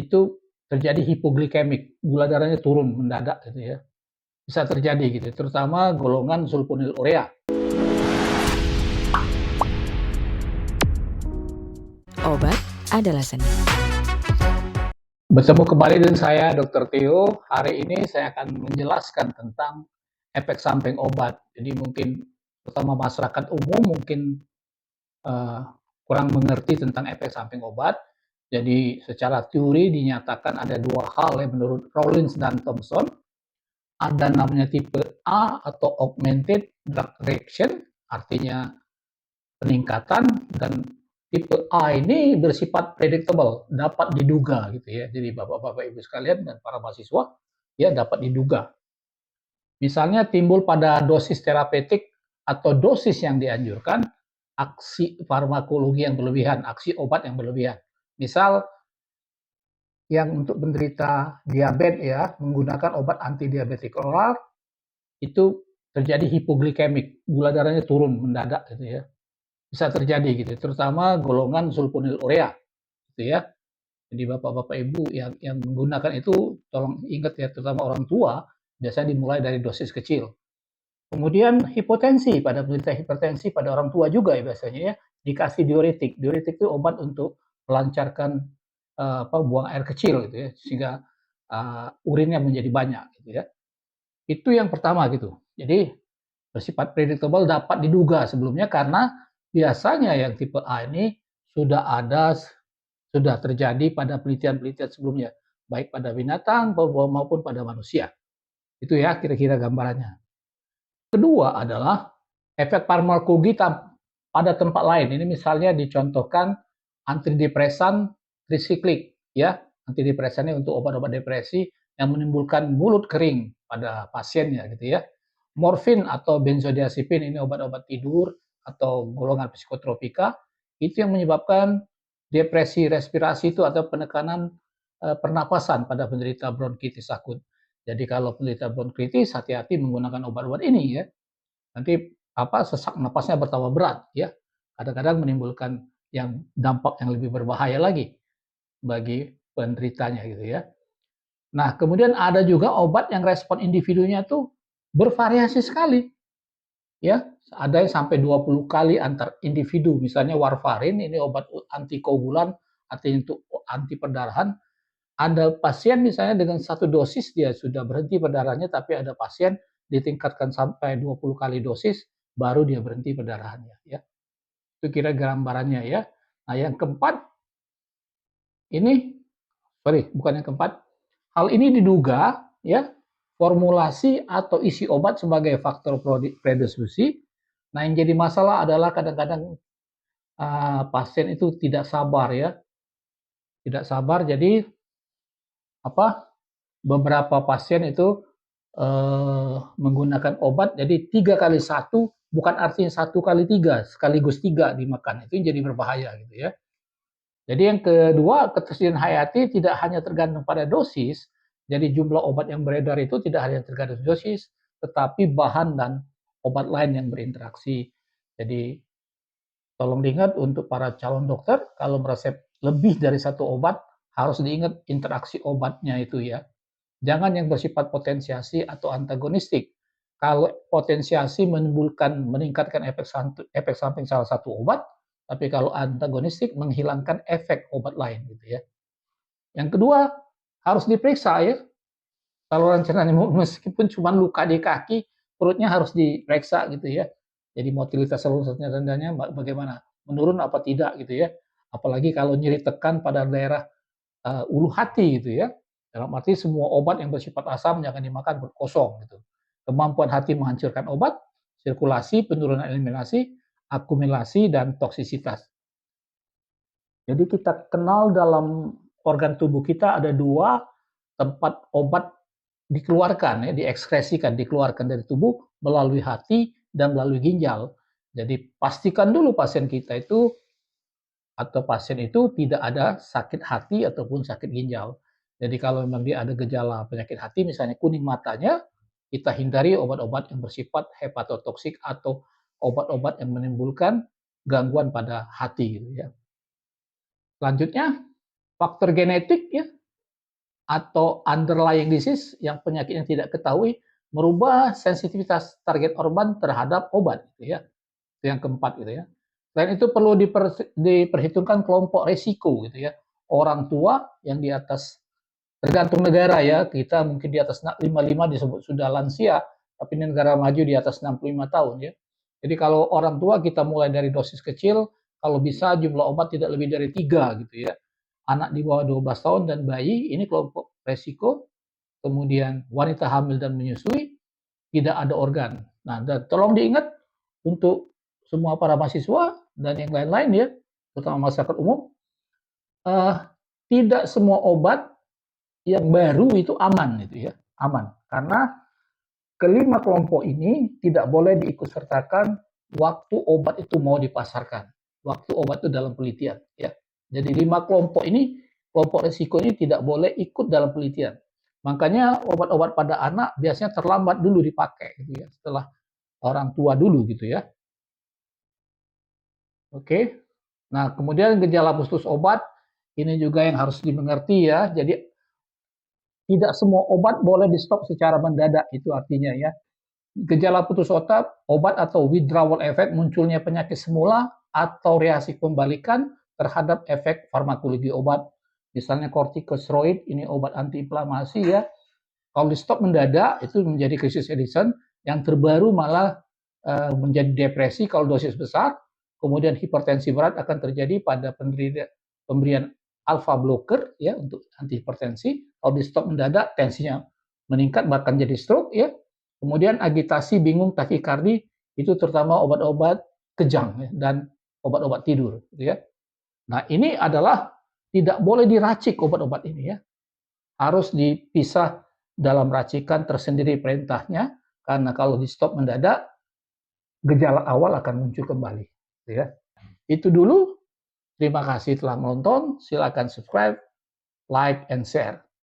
itu terjadi hipoglikemik, gula darahnya turun mendadak gitu ya. Bisa terjadi gitu, terutama golongan sulfonylurea. Obat adalah seni. Bertemu kembali dengan saya Dr. Theo. Hari ini saya akan menjelaskan tentang efek samping obat. Jadi mungkin terutama masyarakat umum mungkin kurang mengerti tentang efek samping obat. Jadi secara teori dinyatakan ada dua hal ya menurut Rawlings dan Thomson. Ada namanya tipe A atau augmented drug reaction, artinya peningkatan, dan tipe A ini bersifat predictable, dapat diduga gitu ya. Jadi Bapak-bapak Ibu sekalian dan para mahasiswa ya dapat diduga. Misalnya timbul pada dosis terapeutik atau dosis yang dianjurkan, aksi farmakologi yang berlebihan, aksi obat yang berlebihan. Misal yang untuk penderita diabetes ya menggunakan obat anti diabetik oral itu terjadi hipoglikemik, gula darahnya turun mendadak gitu ya. Bisa terjadi gitu, terutama golongan sulfonylurea gitu ya. Jadi Bapak-bapak Ibu yang menggunakan itu tolong ingat ya, terutama orang tua biasanya dimulai dari dosis kecil. Kemudian hipotensi, pada penderita hipertensi pada orang tua juga ya biasanya ya, dikasih diuretik. Diuretik itu obat untuk melancarkan buang air kecil gitu ya, sehingga urinnya menjadi banyak gitu ya. Itu yang pertama gitu. Jadi bersifat predictable, dapat diduga sebelumnya karena biasanya yang tipe A ini sudah terjadi pada penelitian-penelitian sebelumnya, baik pada binatang maupun pada manusia. Itu ya kira-kira gambarannya. Kedua adalah efek farmakologi pada tempat lain. Ini misalnya dicontohkan antidepresan trisiklik ya. Antidepresan ini untuk obat-obat depresi yang menimbulkan mulut kering pada pasiennya gitu ya. Morfin atau benzodiazepin ini obat-obat tidur atau golongan psikotropika itu yang menyebabkan depresi respirasi itu atau penekanan pernapasan pada penderita bronkitis akut. Jadi kalau penderita bronkitis hati-hati menggunakan obat-obat ini ya. Nanti sesak napasnya bertambah berat ya. Kadang-kadang menimbulkan yang dampak yang lebih berbahaya lagi bagi penderitanya gitu ya. Nah, kemudian ada juga obat yang respon individunya tuh bervariasi sekali. Ya, ada yang sampai 20 kali antar individu. Misalnya warfarin ini obat antikoagulan, artinya untuk anti perdarahan. Ada pasien misalnya dengan satu dosis dia sudah berhenti perdarahannya, tapi ada pasien ditingkatkan sampai 20 kali dosis baru dia berhenti perdarahannya ya. Itu kira gambarannya ya. Nah, yang keempat ini bukan yang keempat. Hal ini diduga ya formulasi atau isi obat sebagai faktor predisposisi. Nah, yang jadi masalah adalah kadang-kadang pasien itu tidak sabar ya. Tidak sabar jadi beberapa pasien itu menggunakan obat jadi 3 kali 1 bukan artinya 1 kali 3 sekaligus 3 dimakan itu jadi berbahaya gitu ya. Jadi yang kedua ketersediaan hayati tidak hanya tergantung pada dosis, jadi jumlah obat yang beredar itu tidak hanya tergantung dosis, tetapi bahan dan obat lain yang berinteraksi. Jadi tolong diingat untuk para calon dokter kalau meresep lebih dari satu obat harus diingat interaksi obatnya itu ya. Jangan yang bersifat potensiasi atau antagonistik. Kalau potensiasi meningkatkan efek samping salah satu obat, tapi kalau antagonistik menghilangkan efek obat lain gitu ya. Yang kedua, harus diperiksa ya. Saluran cernanya meskipun cuma luka di kaki, perutnya harus diperiksa gitu ya. Jadi motilitas saluran cernanya bagaimana? Menurun apa tidak gitu ya. Apalagi kalau nyeri tekan pada daerah ulu hati gitu ya. Dalam arti semua obat yang bersifat asam jangan dimakan berkosong gitu. Kemampuan hati menghancurkan obat, sirkulasi, penurunan eliminasi, akumulasi, dan toksisitas. Jadi kita kenal dalam organ tubuh kita ada dua tempat obat dikeluarkan, ya, diekskresikan, dikeluarkan dari tubuh melalui hati dan melalui ginjal. Jadi pastikan dulu pasien kita itu atau pasien itu tidak ada sakit hati ataupun sakit ginjal. Jadi kalau memang dia ada gejala penyakit hati, misalnya kuning matanya, kita hindari obat-obat yang bersifat hepatotoksik atau obat-obat yang menimbulkan gangguan pada hati gitu ya. Selanjutnya faktor genetik ya. atau underlying disease yang penyakit yang tidak ketahui merubah sensitivitas target organ terhadap obat gitu ya. Itu yang keempat gitu ya. Selain itu perlu diperhitungkan kelompok resiko gitu ya. Orang tua yang di atas, tergantung negara ya, kita mungkin di atas 55 disebut sudah lansia, tapi di negara maju di atas 65 tahun ya. Jadi kalau orang tua kita mulai dari dosis kecil, kalau bisa jumlah obat tidak lebih dari 3 gitu ya. Anak di bawah 12 tahun dan bayi ini kelompok resiko, kemudian wanita hamil dan menyusui, tidak ada organ. Nah, dan tolong diingat untuk semua para mahasiswa dan yang lain-lain ya, terutama masyarakat umum, eh, tidak semua obat yang baru itu aman gitu ya, aman. Karena kelima kelompok ini tidak boleh diikutsertakan waktu obat itu mau dipasarkan. Waktu obat itu dalam penelitian ya. Jadi 5 kelompok ini, kelompok risiko ini tidak boleh ikut dalam penelitian. Makanya obat-obat pada anak biasanya terlambat dulu dipakai gitu ya, setelah orang tua dulu gitu ya. Oke. Nah, kemudian gejala khusus obat ini juga yang harus dimengerti ya. Jadi tidak semua obat boleh di stop secara mendadak, itu artinya ya. Gejala putus obat atau withdrawal effect munculnya penyakit semula atau reaksi pembalikan terhadap efek farmakologi obat. Misalnya kortikosteroid, ini obat antiinflamasi ya. Kalau di stop mendadak itu menjadi krisis Edison, yang terbaru malah menjadi depresi kalau dosis besar, kemudian hipertensi berat akan terjadi pada pemberian alpha blocker ya untuk antihipertensi. Kalau di stop mendadak tensinya meningkat bahkan jadi stroke ya. Kemudian agitasi, bingung, takikardi itu terutama obat-obat kejang ya, dan obat-obat tidur gitu ya. Nah, ini adalah tidak boleh diracik obat-obat ini ya. Harus dipisah dalam racikan tersendiri perintahnya, karena kalau di stop mendadak gejala awal akan muncul kembali gitu ya. Itu dulu. Terima kasih telah menonton. Silakan subscribe, like, and share.